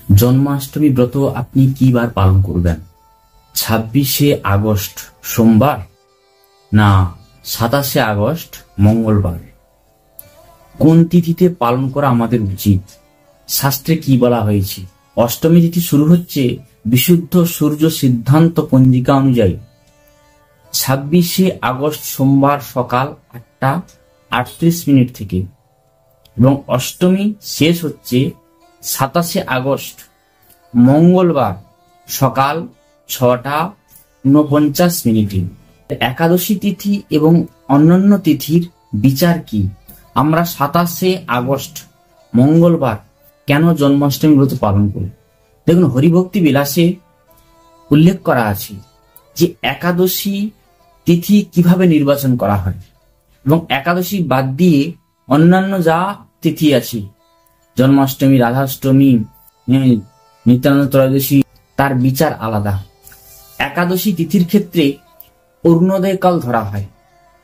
জন্মাষ্টমী ব্রত আপনি কি বার পালন করবেন? 26শে আগস্ট সোমবার না 27শে আগস্ট মঙ্গলবার? কোন তিথিতে পালন করা আমাদের উচিত? শাস্ত্রে কি বলা হয়েছে? অষ্টমী তিথি শুরু হচ্ছে বিশুদ্ধ সূর্য সিদ্ধান্ত পঞ্জিকা অনুযায়ী 26শে আগস্ট সোমবার সকাল 8টা 38 থেকে এবং অষ্টমী শেষ হচ্ছে 27শে আগস্ট মঙ্গলবার সকাল 6টা 49। একাদশী তিথি এবং অন্যান্য তিথির বিচার কি? আমরা 27শে আগস্ট মঙ্গলবার কেন জন্মাষ্টমী ব্রত পালন করি? দেখুন, হরিভক্তি বিলাসে উল্লেখ করা আছে যে একাদশী তিথি কিভাবে নির্বাচন করা হয় এবং একাদশী বাদ দিয়ে অন্যান্য যা তিথি আছে, জন্মাষ্টমী, রাধাষ্টমী, নিত্যানন্দ ত্রয়োদশী, তার বিচার আলাদা। একাদশী তিথির ক্ষেত্রে অরুণোদয় কাল ধরা হয়,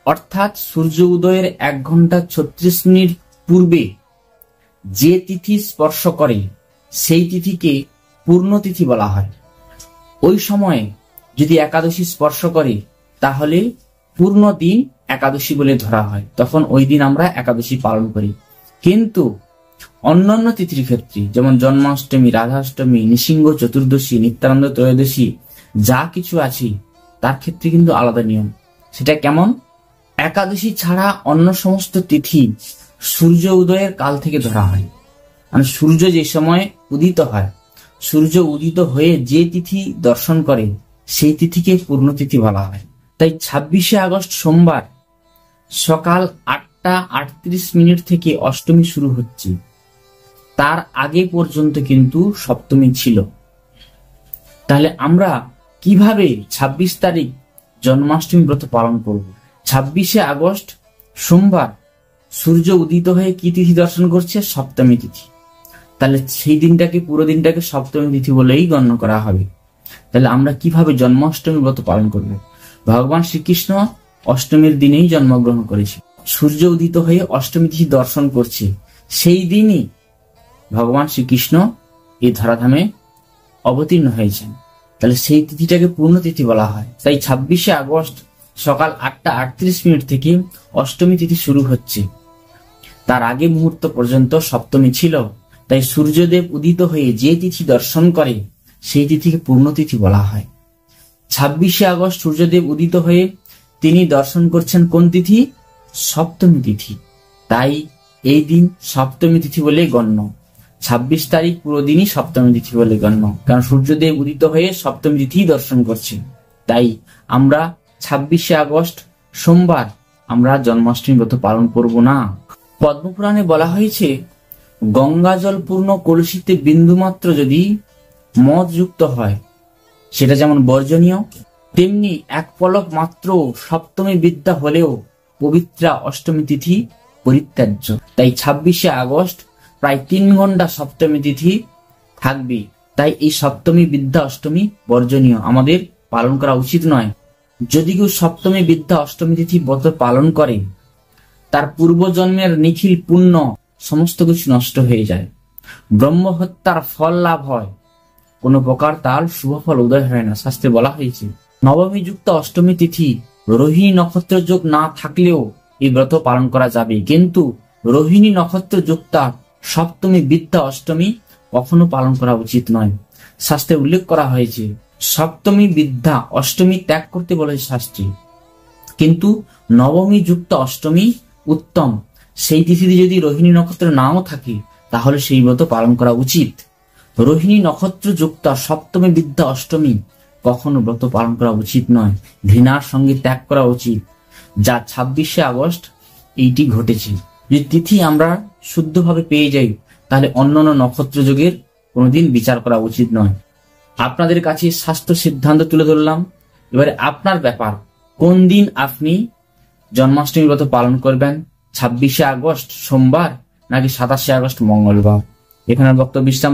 অর্থাৎ সূর্য উদয়ের 1 ঘন্টা 36 মিনিট পূর্বে যে তিথি স্পর্শ করে সেই তিথিকে পূর্ণ তিথি বলা হয়। ওই সময়ে যদি একাদশী স্পর্শ করে তাহলে পূর্ণ দিন একাদশী বলে ধরা হয়, তখন ওই দিন আমরা একাদশী পালন করি। কিন্তু অন্যান্য তিথির ক্ষেত্রে যেমন জন্মাষ্টমী, রাধাষ্টমী, নৃসিংহ চতুর্দশী, নিত্যানন্দ ত্রয়োদশী যা কিছু আছে তার ক্ষেত্রে কিন্তু আলাদা নিয়ম। সেটা কেমন? একাদশী ছাড়া অন্য সমস্ত তিথি সূর্য উদয়ের কাল থেকে ধরা হয়, মানে সূর্য যে সময় উদিত হয়, সূর্য উদিত হয়ে যে তিথি দর্শন করে সেই তিথিকে পূর্ণ তিথি বলা হয়। তাই 26শে আগস্ট সোমবার সকাল 8টা 38 থেকে অষ্টমী শুরু হচ্ছে, তার আগে পর্যন্ত কিন্তু সপ্তমী ছিল। তাহলে আমরা কিভাবে 26 তারিখ জন্মাষ্টমী ব্রত পালন করব? 26শে আগস্ট সোমবার সূর্য উদিত হয়ে কি তিথি দর্শন করছে? সপ্তমী তিথি। তাহলে সেই দিনটাকে, পুরো দিনটাকে সপ্তমী তিথি বলেই গণ্য করা হবে। তাহলে আমরা কিভাবে জন্মাষ্টমী ব্রত পালন করব? ভগবান শ্রীকৃষ্ণ অষ্টমীর দিনেই জন্মগ্রহণ করেছে, সূর্য উদিত হয়ে অষ্টমী তিথি দর্শন করছে, সেই দিনই ভগবান শ্রীকৃষ্ণ এই ধরাধামে অবতীর্ণ হয়েছেন। তাহলে সেই তিথিটাকে পূর্ণ তিথি বলা হয়। তাই 26শে আগস্ট সকাল 8টা 38 থেকে অষ্টমী তিথি শুরু হচ্ছে, তার আগে মুহূর্ত পর্যন্ত সপ্তমী ছিল। তাই সূর্যদেব উদিত হয়ে যে তিথি দর্শন করে সেই তিথিকে পূর্ণ তিথি বলা হয়। 26শে আগস্ট সূর্যদেব উদিত হয়ে তিনি দর্শন করছেন কোন তিথি? সপ্তমী তিথি। তাই এই দিন সপ্তমী তিথি বলে গণ্য। 26 তারিখ পুরো দিনই সপ্তমী তিথি বলে গণ্য, কারণ সূর্যদেব উদিত হয়ে সপ্তমী তিথি দর্শন করছে। তাই আমরা 26শে আগস্ট সোমবার আমরা জন্মাষ্টমী ব্রত পালন করব না। পদ্মপুরাণে বলা হয়েছে, গঙ্গা জল পূর্ণ কলসিতে বিন্দুমাত্র যদি মদ যুক্ত হয় সেটা যেমন বর্জনীয়, তেমনি এক পলক মাত্র সপ্তমী বিদ্যা হলেও পবিত্রা অষ্টমী তিথি পরিত্যাজ্য। তাই 26শে আগস্ট প্রায় 3 ঘন্টা সপ্তমী তিথি থাকবে। তাই এই সপ্তমী বিদ্যা অষ্টমী বর্জনীয়, আমাদের পালন করা উচিত নয়। যদি কেউ সপ্তমী বিদ্যা অষ্টমী তিথি ব্রত পালন করে, তার পূর্বজন্মের নিখিল পুণ্য সমস্ত কিছু নষ্ট হয়ে যায়, ব্রহ্মহত্যার ফল লাভ হয়, কোনো প্রকার তার শুভ ফল উদয় হয় না। শাস্ত্রে বলা হয়েছে নবমী যুক্ত অষ্টমী তিথি রোহিণী নক্ষত্র যোগ না থাকলেও এই ব্রত পালন করা যাবে, কিন্তু রোহিণী নক্ষত্র যুক্তা সপ্তমী বিদ্যা অষ্টমী কখনো পালন করা উচিত নয়। শাস্ত্রে উল্লেখ করা হয়েছে সপ্তমী বিদ্যা অষ্টমী ত্যাগ করতে বলেছে শাস্ত্রে, কিন্তু নবমী যুক্ত অষ্টমী উত্তম। সেই তিথিতে যদি রোহিণী নক্ষত্র নাও থাকে তাহলে সেই ব্রত পালন করা উচিত। রোহিণী নক্ষত্র যুক্ত সপ্তমী বিদ্যা অষ্টমী কখনো ব্রত পালন করা উচিত নয়, ঘৃণার সঙ্গে ত্যাগ করা উচিত। যা 26শে আগস্ট এইটি ঘটেছে। যদি তিথি আমরা শুদ্ধভাবে পেয়ে যাই তাহলে অন্যান্য নক্ষত্র যোগের কোনোদিন বিচার করা উচিত নয়। আপনাদের কাছে শাস্ত্র সিদ্ধান্ত তুলে ধরলাম, এবারে আপনার ব্যাপার কোন দিন আপনি জন্মাষ্টমী ব্রত পালন করবেন, 26শে আগস্ট সোমবার নাকি 27শে আগস্ট মঙ্গলবার। এখানে বক্তব্য বিশ্রাম।